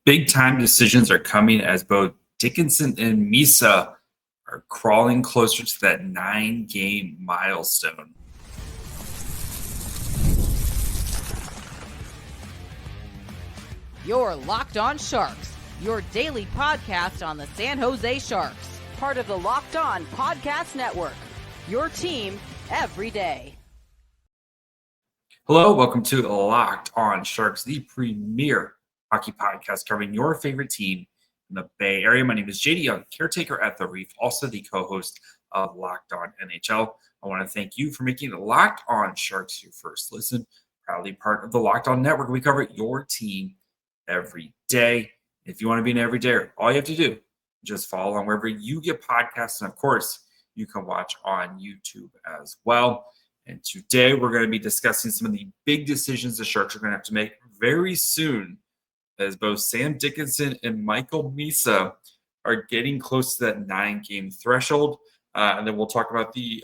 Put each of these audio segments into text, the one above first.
Big time decisions are coming as both Dickinson and Misa are crawling closer to that 9-game milestone. You're Locked On Sharks, your daily podcast on the San Jose Sharks, part of the Locked On Podcast Network, your team every day. Hello, welcome to Locked On Sharks, the premier hockey podcast covering your favorite team in the Bay Area. My name is JD Young, caretaker at The Reef, also the co-host of Locked On NHL. I want to thank you for making the Locked On Sharks your first listen. Proudly part of the Locked On Network. We cover your team every day. If you want to be an everydayer, all you have to do is just follow along wherever you get podcasts. And of course, you can watch on YouTube as well. And today we're going to be discussing some of the big decisions the Sharks are going to have to make very soon, as both Sam Dickinson and Michael Misa are getting close to that 9-game threshold. And then we'll talk about the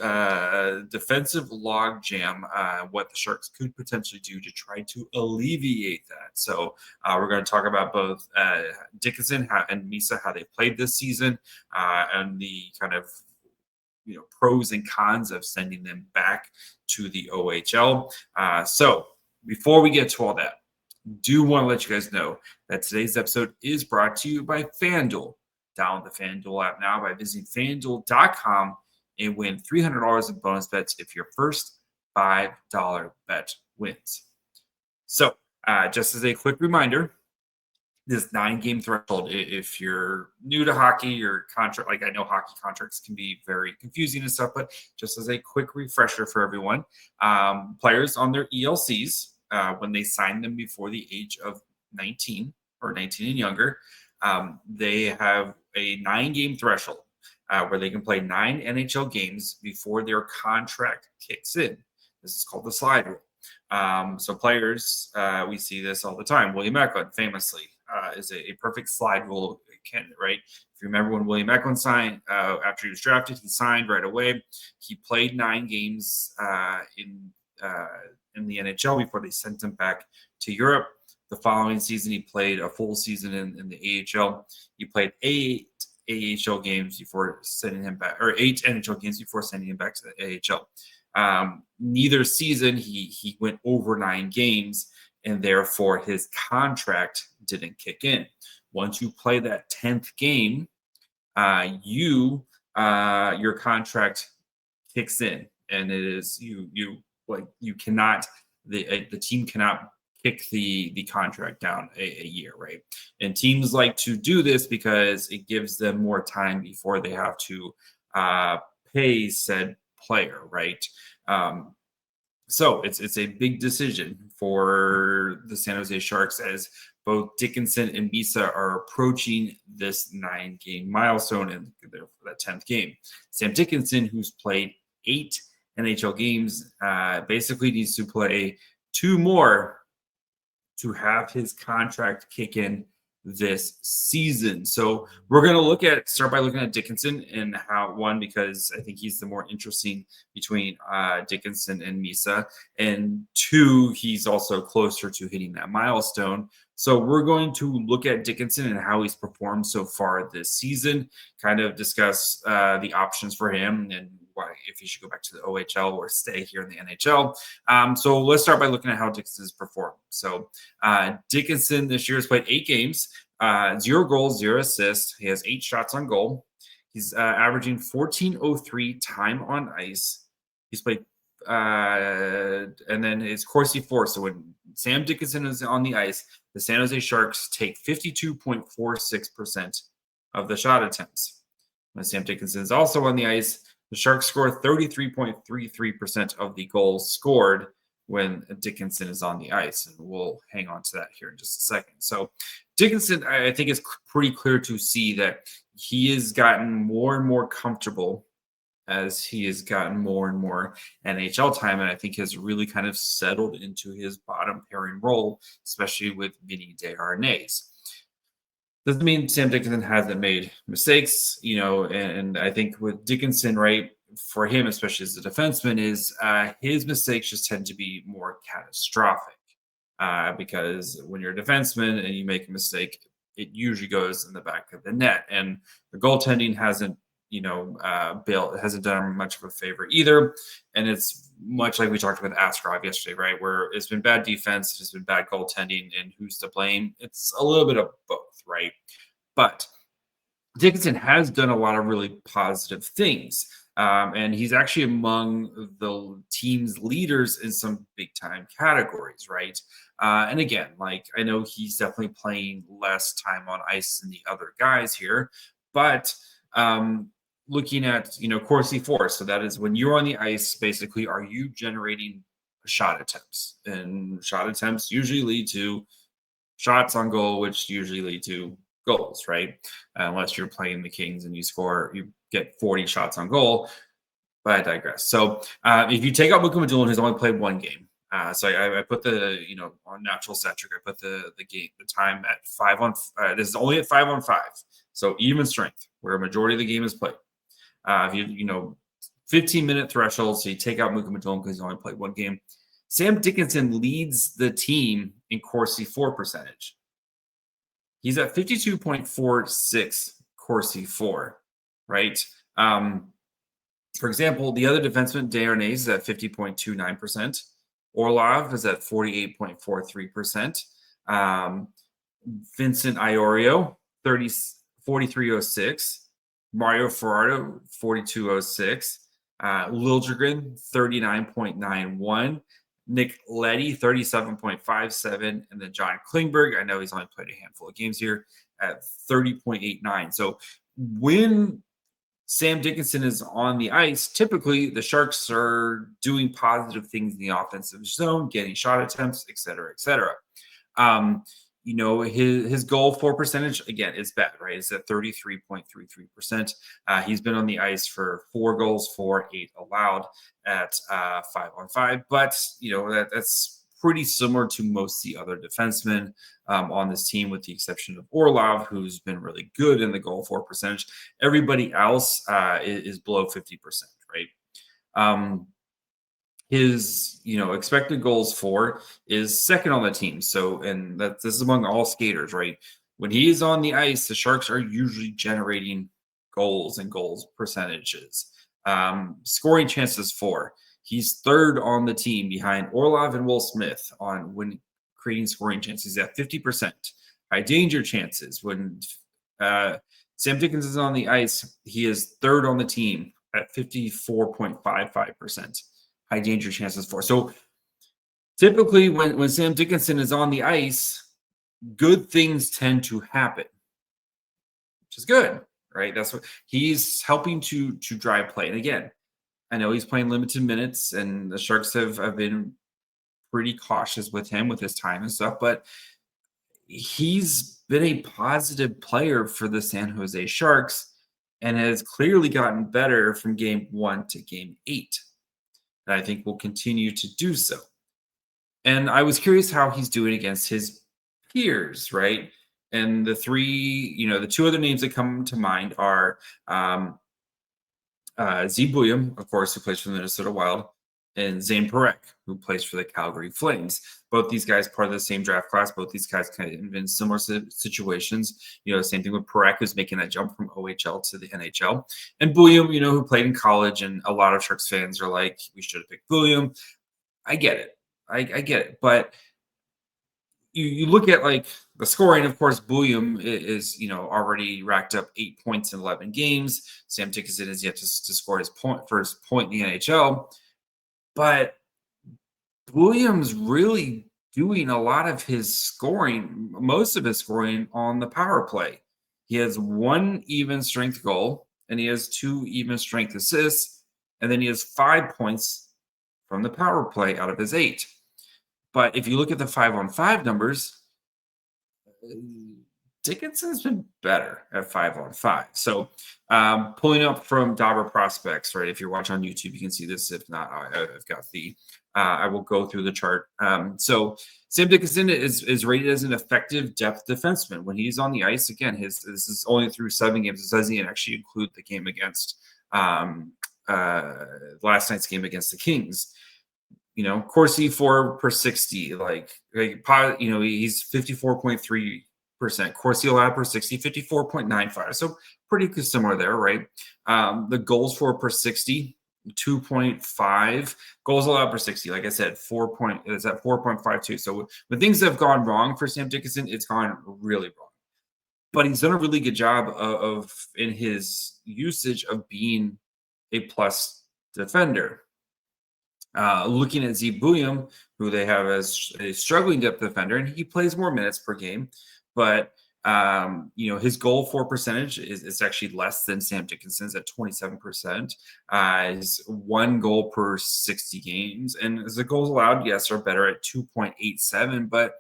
defensive logjam, what the Sharks could potentially do to try to alleviate that. So we're going to talk about both Dickinson and Misa, how they played this season, and the kind of pros and cons of sending them back to the OHL. So before we get to all that, do want to let you guys know that today's episode is brought to you by FanDuel. Download the FanDuel app now by visiting FanDuel.com and win $300 in bonus bets if your first $5 bet wins. So just as a quick reminder, this 9-game threshold, if you're new to hockey, your contract, like I know hockey contracts can be very confusing and stuff, but just as a quick refresher for everyone, players on their ELCs, when they sign them before the age of 19 or 19 and younger, they have a 9-game threshold where they can play 9 NHL games before their contract kicks in. This is called the slide rule. So players, we see this all the time. William Eklund famously is a perfect slide rule candidate, right? If you remember when William Eklund signed, after he was drafted, he signed right away. He played 9 games in the NHL before they sent him back to Europe. The following season, he played a full season in the AHL. He played 8 AHL games before sending him back, or 8 NHL games before sending him back to the AHL. Neither season he went over 9 games, and therefore his contract didn't kick in. Once you play that 10th game, your contract kicks in, and it is you cannot, the team cannot kick the contract down a year, right? And teams like to do this because it gives them more time before they have to pay said player, right? So it's a big decision for the San Jose Sharks as both Dickinson and Misa are approaching this 9-game milestone and for that 10th game. Sam Dickinson, who's played 8 NHL games, basically needs to play 2 more to have his contract kick in this season. So we're going to start by looking at Dickinson and how, one, because I think he's the more interesting between Dickinson and Misa, and 2, he's also closer to hitting that milestone. So we're going to look at Dickinson and how he's performed so far this season, kind of discuss the options for him and why, if he should go back to the OHL or stay here in the NHL. So let's start by looking at how Dickinson has performed. So Dickinson this year has played 8 games, 0 goals, 0 assists. He has 8 shots on goal. He's averaging 14:03 time on ice. He's played, and then it's Corsi 4. So when Sam Dickinson is on the ice, the San Jose Sharks take 52.46% of the shot attempts. When Sam Dickinson is also on the ice, the Sharks score 33.33% of the goals scored when Dickinson is on the ice. And we'll hang on to that here in just a second. So Dickinson, I think it's pretty clear to see that he has gotten more and more comfortable as he has gotten more and more NHL time, and I think has really kind of settled into his bottom pairing role, especially with Vinny Desharnais. Doesn't mean Sam Dickinson hasn't made mistakes, and I think with Dickinson, right, for him, especially as a defenseman, is his mistakes just tend to be more catastrophic because when you're a defenseman and you make a mistake, it usually goes in the back of the net. And the goaltending hasn't, hasn't done much of a favor either. And it's much like we talked with Askarov yesterday, right? Where it's been bad defense, it's been bad goaltending, and who's to blame? It's a little bit of both, right? But Dickinson has done a lot of really positive things. And he's actually among the team's leaders in some big time categories, right? And again, like I know he's definitely playing less time on ice than the other guys here, but looking at Corsi 4, so that is when you're on the ice, basically, are you generating shot attempts? And shot attempts usually lead to shots on goal, which usually lead to goals, right? Unless you're playing the Kings and you get 40 shots on goal. But I digress. So if you take out Mukhamadullin, who's only played one game, so I put the on natural stat trick, I put the time at 5 on. This is only at 5 on 5, so even strength, where a majority of the game is played. If you 15-minute threshold, so you take out Mukhamadullin because he only played one game. Sam Dickinson leads the team in Corsi 4 percentage. He's at 52.46 Corsi 4, right? For example, the other defenseman, Desharnais, is at 50.29%. Orlov is at 48.43%. Vincent Iorio, 43.06. Mario Ferraro, 42.06. Liljegren, 39.91. Nick Leddy, 37.57. And then John Klingberg, I know he's only played a handful of games here, at 30.89. So when Sam Dickinson is on the ice, typically the Sharks are doing positive things in the offensive zone, getting shot attempts, et cetera, et cetera. His goal for percentage, again, is bad, right? It's at 33.33%. He's been on the ice for 4 goals for 8 allowed at 5 on 5. But, that's pretty similar to most of the other defensemen on this team, with the exception of Orlov, who's been really good in the goal for percentage. Everybody else is below 50%, right? His expected goals for is second on the team. So, and this is among all skaters, right? When he is on the ice, the Sharks are usually generating goals and goals percentages. Scoring chances for, he's third on the team behind Orlov and Will Smith on when creating scoring chances at 50%. High danger chances, when Sam Dickinson is on the ice, he is third on the team at 54.55%. High danger chances for. So typically when Sam Dickinson is on the ice, good things tend to happen, which is good, right? That's what he's helping to drive play. And again, I know he's playing limited minutes, and the Sharks have been pretty cautious with him with his time and stuff, but he's been a positive player for the San Jose Sharks and has clearly gotten better from game 1 to game 8. And I think will continue to do so. And I was curious how he's doing against his peers, right? And the 2 other names that come to mind are Zeev Buium, of course, who plays for the Minnesota Wild, and Zayne Parekh, who plays for the Calgary Flames. Both these guys part of the same draft class. Both these guys kind of in similar situations. Same thing with Parekh, who's making that jump from OHL to the NHL. And Buium, who played in college, and a lot of Sharks fans are like, we should have picked Buium. I get it. I get it. But you look at like the scoring, of course, Buium is already racked up 8 points in 11 games. Sam Dickinson is yet to score his first point in the NHL. But Williams really doing a lot of his scoring, most of his scoring on the power play. He has 1 even strength goal, and he has 2 even strength assists, and then he has 5 points from the power play out of his 8. But if you look at the 5 on 5 numbers, Dickinson's been better at 5 on 5. So pulling up from Dobber Prospects, right? If you're watching on YouTube, you can see this. If not, I've got I will go through the chart. So Sam Dickinson is rated as an effective depth defenseman. When he's on the ice, again, this is only through 7 games. It doesn't actually include the game against last night's game against the Kings. Corsi 4 per 60, he's 54.3% Corsi allowed per 60, 54.95. So pretty similar there, right? The goals for per 60, 2.5. Goals allowed per 60, like I said, it's at 4.52. So when things have gone wrong for Sam Dickinson, it's gone really wrong. But he's done a really good job of in his usage of being a plus defender. Looking at Zeev Buium, who they have as a struggling depth defender, and he plays more minutes per game, but his goal for percentage is actually less than Sam Dickinson's at 27%. His 1 goal per 60 games, and the goals allowed, yes, are better at 2.87, but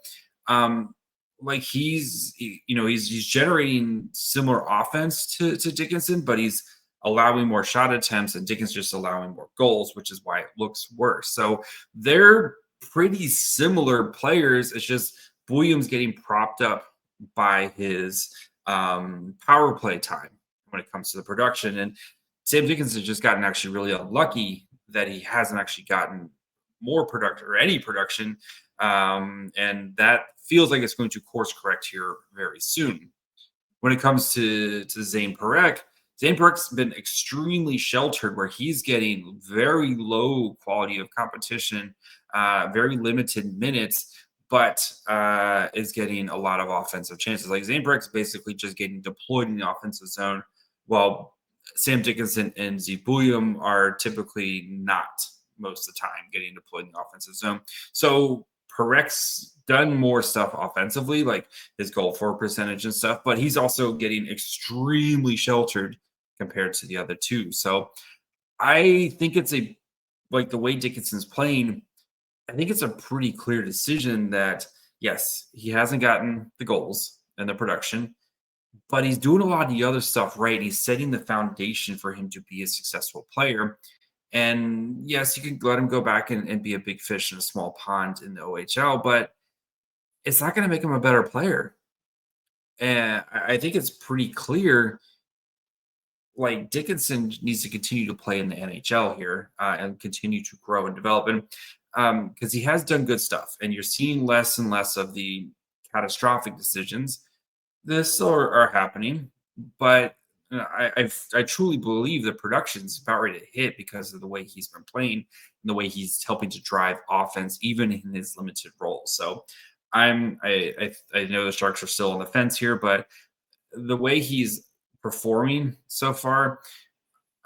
he's generating similar offense to Dickinson, but he's allowing more shot attempts, and Dickinson's just allowing more goals, which is why it looks worse. So they're pretty similar players. It's just Buium's getting propped up by his power play time when it comes to the production. And Sam Dickinson's just gotten actually really unlucky that he hasn't actually gotten more production or any production. And that feels like it's going to course correct here very soon. When it comes to Zayne Parekh, Zayne Parekh's been extremely sheltered, where he's getting very low quality of competition, very limited minutes, but is getting a lot of offensive chances. Like Zayne Parekh's basically just getting deployed in the offensive zone, while Sam Dickinson and Zeev Buium are typically not most of the time getting deployed in the offensive zone. So Parekh's done more stuff offensively, like his goal for percentage and stuff, but he's also getting extremely sheltered compared to the other two. So I think it's the way Dickinson's playing, I think it's a pretty clear decision that, yes, he hasn't gotten the goals and the production, but he's doing a lot of the other stuff right. He's setting the foundation for him to be a successful player. And yes, you can let him go back and be a big fish in a small pond in the OHL, but it's not going to make him a better player. And I think it's pretty clear, like, Dickinson needs to continue to play in the NHL here and continue to grow and develop. And because he has done good stuff, and you're seeing less and less of the catastrophic decisions. This are happening, but I truly believe the production's about ready to hit because of the way he's been playing and the way he's helping to drive offense, even in his limited role. So I know the Sharks are still on the fence here, but the way he's performing so far,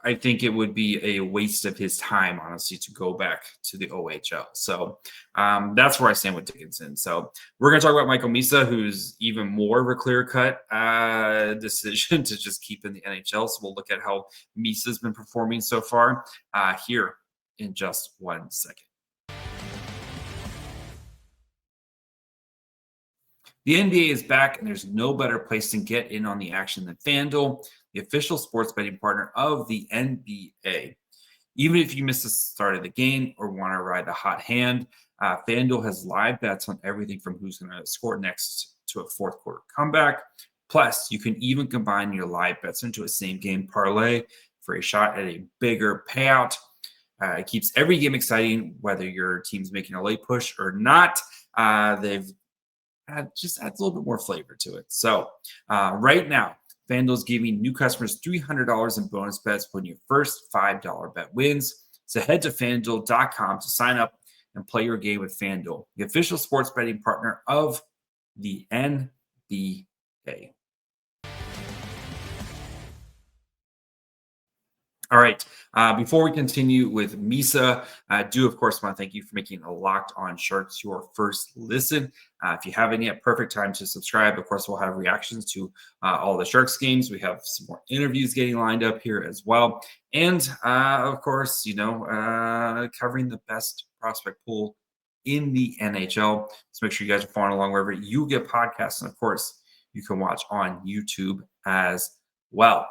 I think it would be a waste of his time, honestly, to go back to the OHL. So that's where I stand with Dickinson. So we're going to talk about Michael Misa, who's even more of a clear-cut decision to just keep in the NHL. So we'll look at how Misa's been performing so far here in just 1 second. The NBA is back, and there's no better place to get in on the action than FanDuel, the official sports betting partner of the NBA. Even if you miss the start of the game or want to ride the hot hand, FanDuel has live bets on everything from who's going to score next to a fourth quarter comeback. Plus, you can even combine your live bets into a same-game parlay for a shot at a bigger payout. It keeps every game exciting, whether your team's making a late push or not. Just adds a little bit more flavor to it. So right now, FanDuel's giving new customers $300 in bonus bets when your first $5 bet wins. So head to FanDuel.com to sign up and play your game with FanDuel, the official sports betting partner of the NBA. All right. Before we continue with Misa, I do, of course, want to thank you for making a Locked On Sharks your first listen. If you haven't yet, perfect time to subscribe. Of course, we'll have reactions to all the Sharks games. We have some more interviews getting lined up here as well. And, of course, covering the best prospect pool in the NHL. So make sure you guys are following along wherever you get podcasts. And, of course, you can watch on YouTube as well.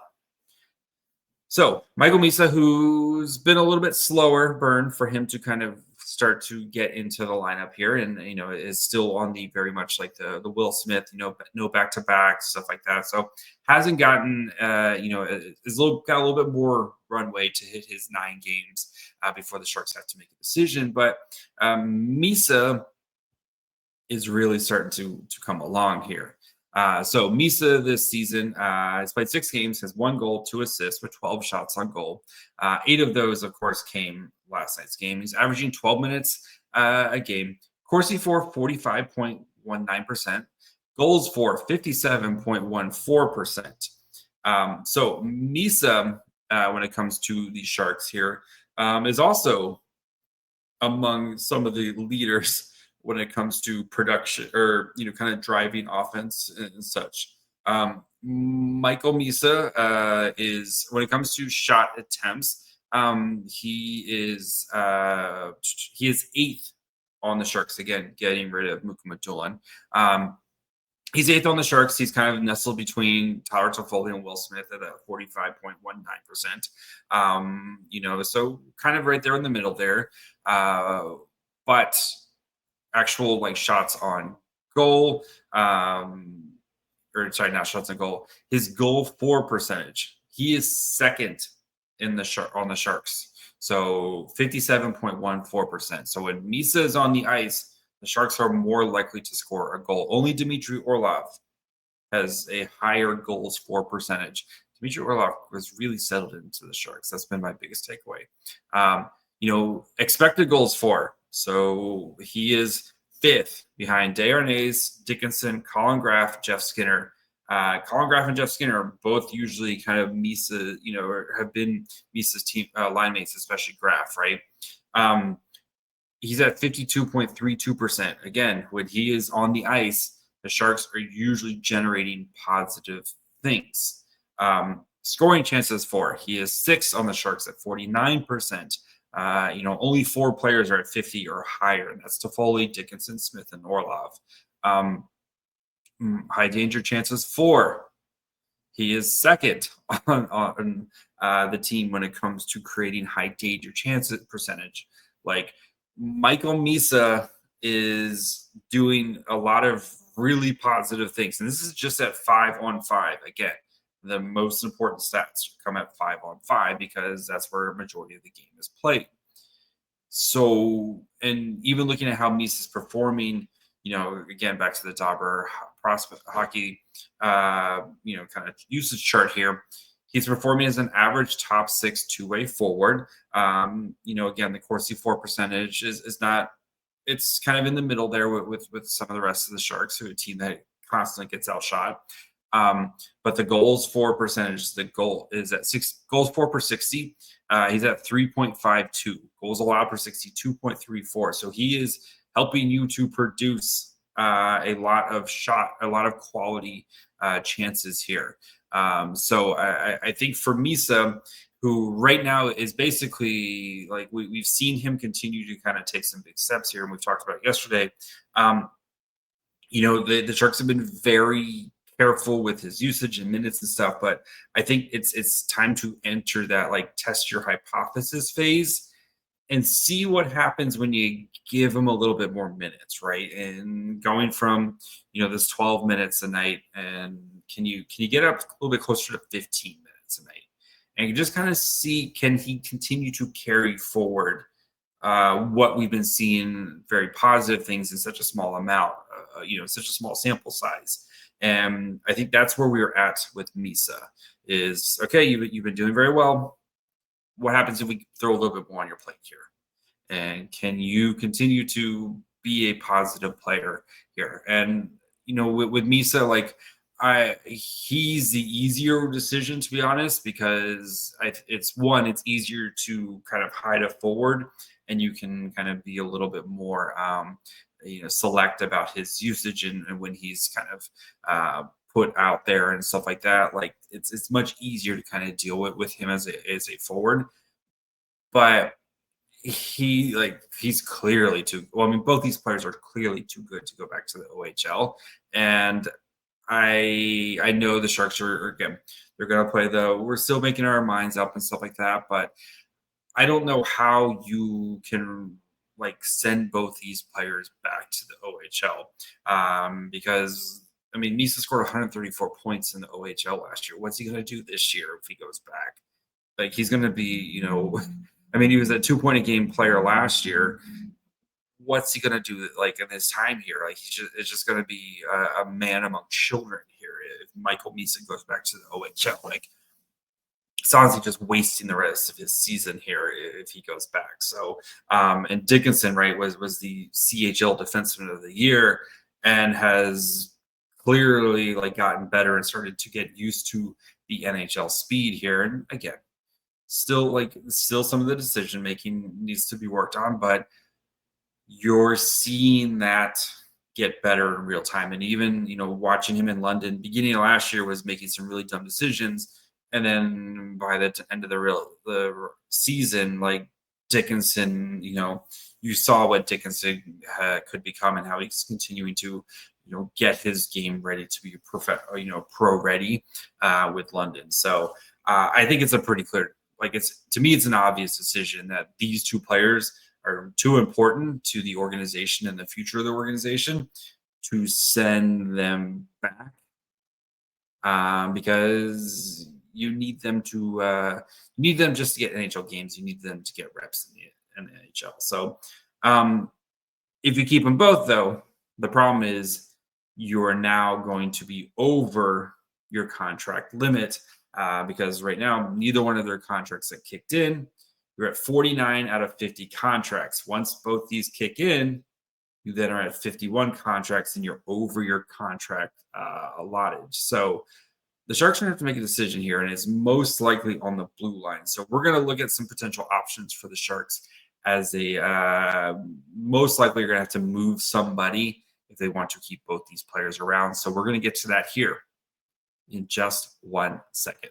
So Michael Misa, who's been a little bit slower burn for him to kind of start to get into the lineup here, and is still on the very much like the Will Smith, no back-to-back stuff like that. So hasn't gotten got a little bit more runway to hit his 9 games before the Sharks have to make a decision. But Misa is really starting to come along here. So Misa this season has played 6 games, has 1 goal, 2 assists with 12 shots on goal. 8 of those, of course, came last night's game. He's averaging 12 minutes a game. Corsi for 45.19%. Goals for 57.14%. So Misa, when it comes to the Sharks here, is also among some of the leaders when it comes to production or, kind of driving offense and such. Michael Misa is, when it comes to shot attempts, he is 8th on the Sharks, again, getting rid of Mukhamadullin. He's 8th on the Sharks. He's kind of nestled between Tyler Toffoli and Will Smith at that 45.19%. So kind of right there in the middle there. But actual shots on goal, not shots on goal. His goal for percentage, he is 2nd on the Sharks. So 57.14%. So when Misa is on the ice, the Sharks are more likely to score a goal. Only Dmitri Orlov has a higher goals for percentage. Dmitri Orlov was really settled into the Sharks. That's been my biggest takeaway. Expected goals for. So he is 5th behind Desharnais, Dickinson, Colin Graff, Jeff Skinner. Colin Graff and Jeff Skinner are both usually kind of Misa, or have been Misa's team line mates, especially Graff, right? He's at 52.32%. Again, when he is on the ice, the Sharks are usually generating positive things. Scoring chances for, he is 6th on the Sharks at 49%. Only 4 players are at 50 or higher, and that's Toffoli, Dickinson, Smith, and Orlov. High danger chances for, he is 2nd on the team when it comes to creating high danger chances percentage. Michael Misa is doing a lot of really positive things, and this is just at 5-on-5. Again, the most important stats come at 5-on-5 because that's where a majority of the game is played. So, and even looking at how Misa is performing, again, back to the Dobber prospect hockey, kind of usage chart here, he's performing as an average top 6 two-way forward. Again, the Corsi for percentage is not, it's kind of in the middle there with some of the rest of the Sharks, who are a team that constantly gets outshot. But the goals for percentage, the goal is at 6 goals for per 60. He's at 3.52 goals allowed per 60, 2.34. So he is helping you to produce a lot of quality chances here. So I think for Misa, who right now is basically we've seen him continue to kind of take some big steps here, and we've talked about it yesterday. The Sharks have been very careful with his usage and minutes and stuff, but I think it's time to enter that test your hypothesis phase and see what happens when you give him a little bit more minutes, right? And going from this 12 minutes a night, and can you get up a little bit closer to 15 minutes a night, and you just kind of see, can he continue to carry forward what we've been seeing, very positive things in such a small amount, such a small sample size. And I think that's where we are at with Misa. Is okay, you've been doing very well. What happens if we throw a little bit more on your plate here? And can you continue to be a positive player here? And with Misa, he's the easier decision, to be honest, because it's easier to kind of hide a forward, and you can kind of be a little bit more select about his usage and when he's kind of put out there and stuff like that. It's much easier to kind of deal with him as a forward. But he's clearly too well. I mean, both these players are clearly too good to go back to the OHL, and I know the Sharks are again, they're going to play we're still making our minds up and stuff like that, but I don't know how you can send both these players back to the OHL, because I mean, Misa scored 134 points in the OHL last year. What's he going to do this year if he goes back? He's going to be, I mean, he was a 2-point-a-game player last year. what's he gonna do like in his time here? Like it's just gonna be a man among children here if Michael Misa goes back to the OHL. Like it's honestly just wasting the rest of his season here if he goes back. So and Dickinson, right, was the CHL defenseman of the year and has clearly like gotten better and started to get used to the NHL speed here. And again, still some of the decision making needs to be worked on, but you're seeing that get better in real time. And even, watching him in London beginning of last year was making some really dumb decisions. And then by the end of the season, like Dickinson, you saw what Dickinson could become and how he's continuing to, get his game ready to be pro ready with London. So I think it's a pretty clear, to me, it's an obvious decision that these two players are too important to the organization and the future of the organization to send them back because you need them just to get NHL games. You need them to get reps in the NHL. So if you keep them both, though, the problem is you're now going to be over your contract limit because right now, neither one of their contracts that kicked in. You're at 49 out of 50 contracts. Once both these kick in, you then are at 51 contracts and you're over your contract allotted. So the Sharks are going to have to make a decision here, and it's most likely on the blue line. So we're going to look at some potential options for the Sharks as they most likely are going to have to move somebody if they want to keep both these players around. So we're going to get to that here in just 1 second.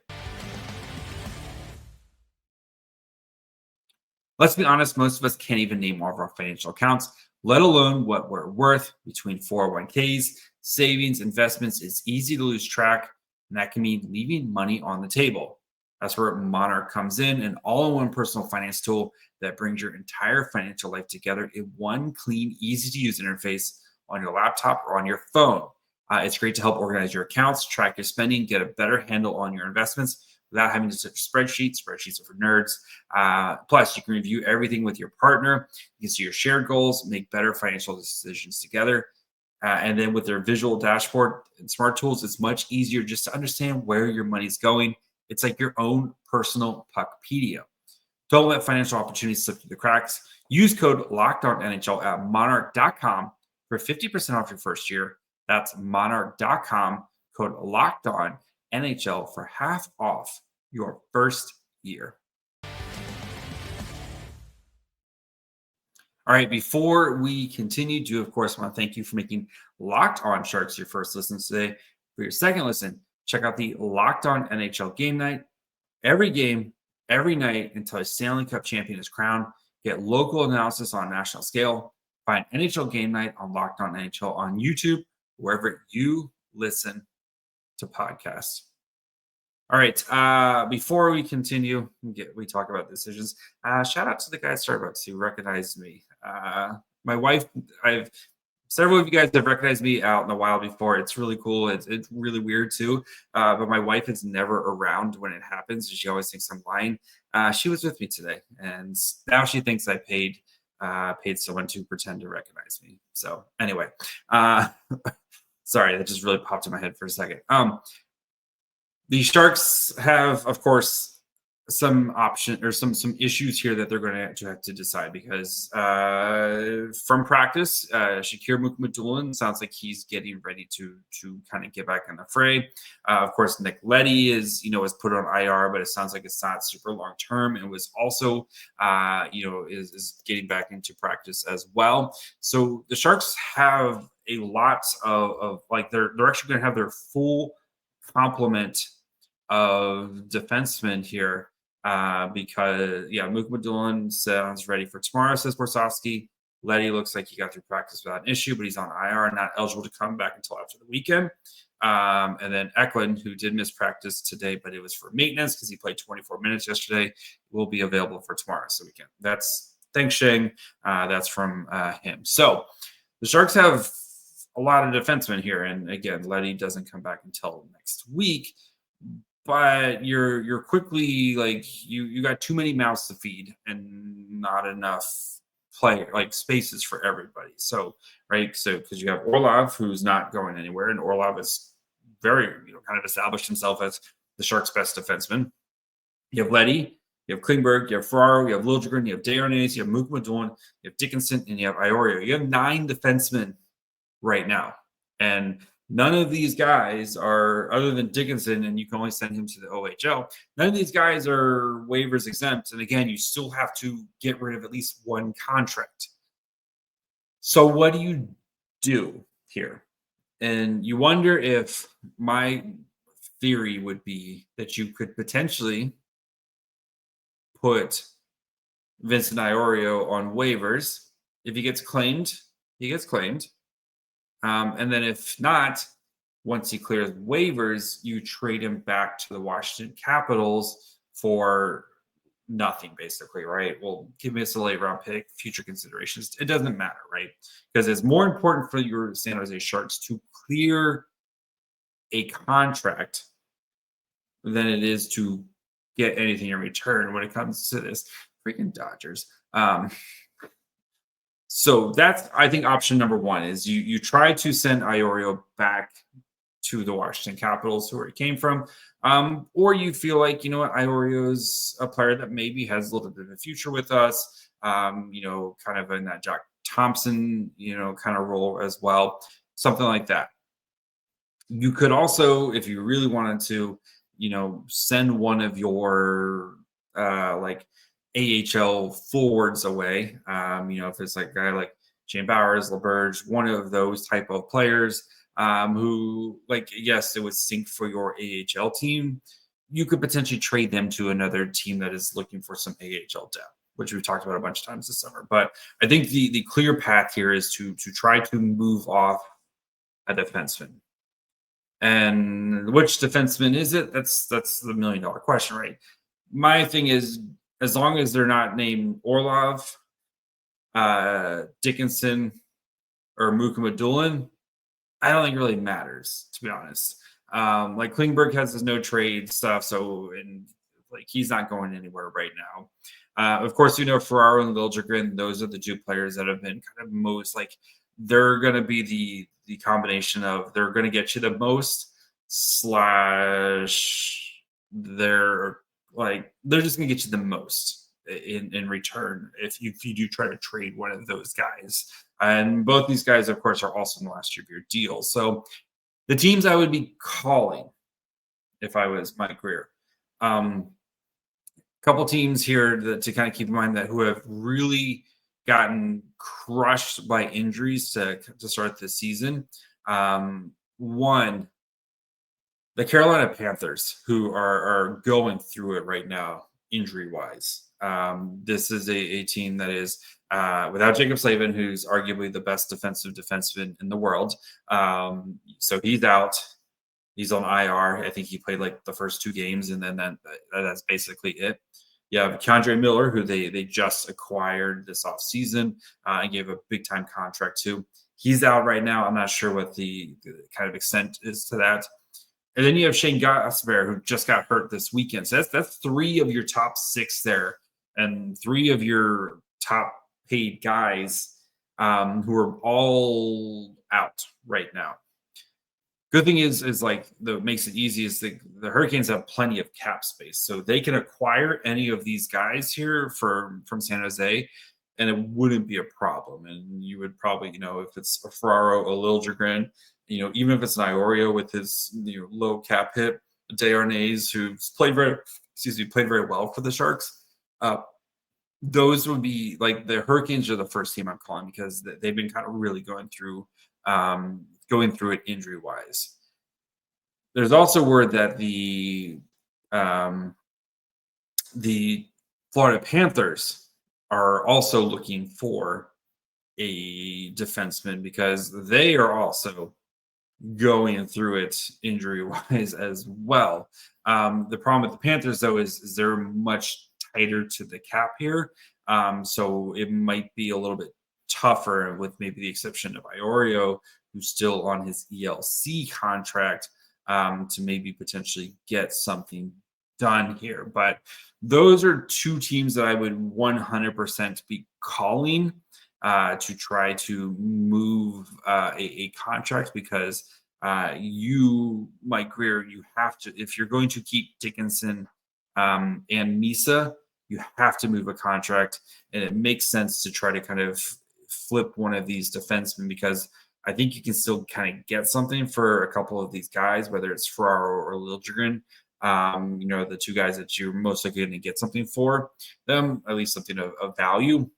Let's be honest, most of us can't even name all of our financial accounts, let alone what we're worth. Between 401ks, savings, investments, it's easy to lose track, and that can mean leaving money on the table. That's where Monarch comes in, an all-in-one personal finance tool that brings your entire financial life together in one clean, easy-to-use interface on your laptop or on your phone. It's great to help organize your accounts, track your spending, get a better handle on your investments without having to search spreadsheets. Spreadsheets are for nerds. Plus, you can review everything with your partner. You can see your shared goals, make better financial decisions together. And then with their visual dashboard and smart tools, it's much easier just to understand where your money's going. It's like your own personal Puckpedia. Don't let financial opportunities slip through the cracks. Use code LOCKEDONNHL at monarch.com for 50% off your first year. That's monarch.com, code LOCKEDONNHL for half off your first year. All right, before we continue, do of course want to thank you for making Locked On Sharks your first listen today. For your second listen, check out the Locked On NHL Game Night. Every game, every night until a Stanley Cup champion is crowned. Get local analysis on a national scale. Find NHL Game Night on Locked On NHL on YouTube, wherever you listen to podcasts. All right, before we continue, we talk about decisions. Shout out to the guy at Starbucks who recognized me. My wife, several of you guys have recognized me out in the wild before. It's really cool. It's really weird too. But my wife is never around when it happens. She always thinks I'm lying. She was with me today, and now she thinks I paid someone to pretend to recognize me. So anyway, sorry, that just really popped in my head for a second. The Sharks have, of course, some option or some issues here that they're going to have to decide because from practice, Shakir Mukhamadullin sounds like he's getting ready to kind of get back in the fray. Of course, Nick Leddy is put on IR, but it sounds like it's not super long term, and was also is getting back into practice as well. So the Sharks have a lot of like they're actually going to have their full complement of defensemen here because Mukhamadullin sounds ready for tomorrow, says Borsovsky. Leddy looks like he got through practice without an issue, but he's on IR and not eligible to come back until after the weekend. And then Eklund, who did miss practice today, but it was for maintenance because he played 24 minutes yesterday, will be available for tomorrow's weekend. That's thanks, Sheng. That's from him. So the Sharks have a lot of defensemen here, and again, Leddy doesn't come back until next week. But you're quickly like you got too many mouths to feed and not enough spaces for everybody. So, right. So, because you have Orlov, who's not going anywhere, and Orlov is very, kind of established himself as the Sharks' best defenseman. You have Letty, you have Klingberg, you have Ferraro, you have Liljegren, you have Darnay's, you have Mukhamadullin, you have Dickinson, and you have Iorio. You have 9 defensemen right now. And none of these guys are, other than Dickinson, and you can only send him to the OHL, none of these guys are waivers exempt. And again, you still have to get rid of at least one contract. So what do you do here? And you wonder if my theory would be that you could potentially put Vincent Iorio on waivers. If he gets claimed, he gets claimed. And then if not, once he clears waivers, you trade him back to the Washington Capitals for nothing, basically, right? Well, give us a late round pick, future considerations. It doesn't matter, right? Because it's more important for your San Jose Sharks to clear a contract than it is to get anything in return when it comes to this freaking Dodgers. So that's, I think, option number one is you try to send Iorio back to the Washington Capitals, where he came from, or you feel like, Iorio is a player that maybe has a little bit of a future with us, kind of in that Jack Thompson, kind of role as well, something like that. You could also, if you really wanted to, send one of your AHL forwards away. If it's like a guy like Shane Bowers, LaBerge, one of those type of players who, yes, it would sink for your AHL team. You could potentially trade them to another team that is looking for some AHL depth, which we've talked about a bunch of times this summer. But I think the clear path here is to try to move off a defenseman. And which defenseman is it? That's the $1 million question, right? My thing is, as long as they're not named Orlov, Dickinson, or Mukhamadullin, I don't think it really matters, to be honest. Klingberg has his no trade stuff, so he's not going anywhere right now. Of course, Ferraro and Liljegren, those are the 2 players that have been kind of most they're going to be the combination of they're going to get you the most / they're just going to get you the most in return if you do try to trade one of those guys. And both these guys, of course, are also in the last year of your deal. So the teams I would be calling if I was Mike Grier. Couple teams here to kind of keep in mind that who have really gotten crushed by injuries to start the season. One, the Carolina Panthers, who are going through it right now, injury-wise. This is a team that is without Jacob Slavin, who's arguably the best defensive defenseman in the world. So he's out. He's on IR. I think he played the first 2 games, and then that's basically it. You have K'Andre Miller, who they just acquired this offseason and gave a big-time contract to. He's out right now. I'm not sure what the kind of extent is to that. And then you have Shane Gosper, who just got hurt this weekend. So that's 3 of your top 6 there, and 3 of your top-paid guys who are all out right now. Good thing is that makes it easy is the Hurricanes have plenty of cap space, so they can acquire any of these guys here from San Jose, and it wouldn't be a problem. And you would probably, if it's a Ferraro, a Liljegren, even if it's an Iorio with his low cap hit, Darnay's, who's played very well for the Sharks. Those would be the Hurricanes are the first team I'm calling because they've been kind of really going through it injury-wise. There's also word that the Florida Panthers are also looking for a defenseman because they are also going through it injury-wise as well. The problem with the Panthers, though, is they're much tighter to the cap here. So it might be a little bit tougher, with maybe the exception of Iorio, who's still on his ELC contract, to maybe potentially get something done here. But those are two teams that I would 100% be calling to try to move a contract, because Mike Greer, you have to, if you're going to keep Dickinson and Misa, you have to move a contract, and it makes sense to try to kind of flip one of these defensemen, because I think you can still kind of get something for a couple of these guys, whether it's Ferraro or Liljegren. The two guys that you're most likely going to get something for them, at least something of value.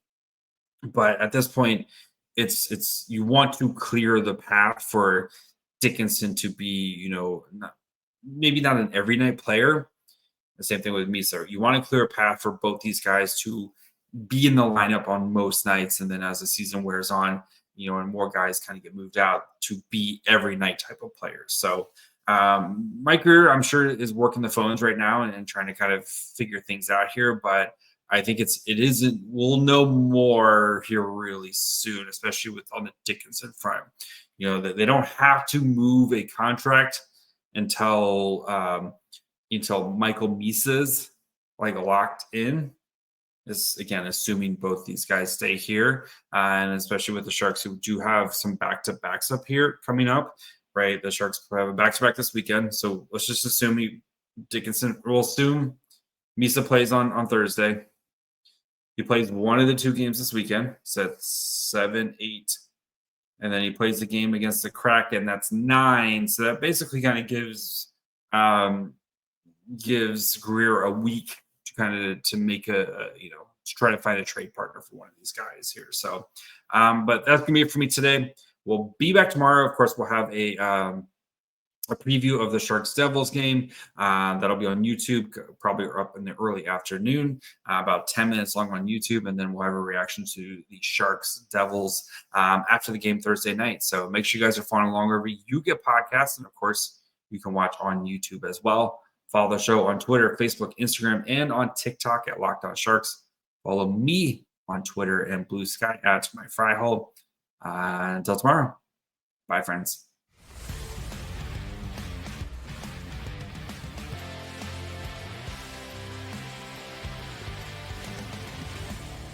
But at this point, it's you want to clear the path for Dickinson to be, maybe not an every night player. The same thing with Misa. You want to clear a path for both these guys to be in the lineup on most nights, and then as the season wears on, and more guys kind of get moved out, to be every night type of players. So Mike Greer, I'm sure, is working the phones right now and trying to kind of figure things out here. But I think we'll know more here really soon, especially on the Dickinson front. They don't have to move a contract until Michael Misa's locked in. Is again assuming both these guys stay here, and especially with the Sharks, who do have some back-to-backs up here coming up, right? The Sharks have a back-to-back this weekend, so let's just assume we'll assume Misa plays on Thursday. He plays one of the two games this weekend, so that's 7-8, and then he plays the game against the Kraken. That's 9. So that basically kind of gives Greer a week to make to try to find a trade partner for one of these guys here. So, but that's gonna be it for me today. We'll be back tomorrow. Of course, we'll have a preview of the Sharks Devils game that'll be on YouTube, probably up in the early afternoon, about 10 minutes long on YouTube, and then we'll have a reaction to the Sharks Devils after the game Thursday night. So make sure you guys are following along wherever you get podcasts, and of course, you can watch on YouTube as well. Follow the show on Twitter, Facebook, Instagram, and on TikTok at Locked On Sharks. Follow me on Twitter and Blue Sky at My Fry Hole. Until tomorrow. Bye, friends.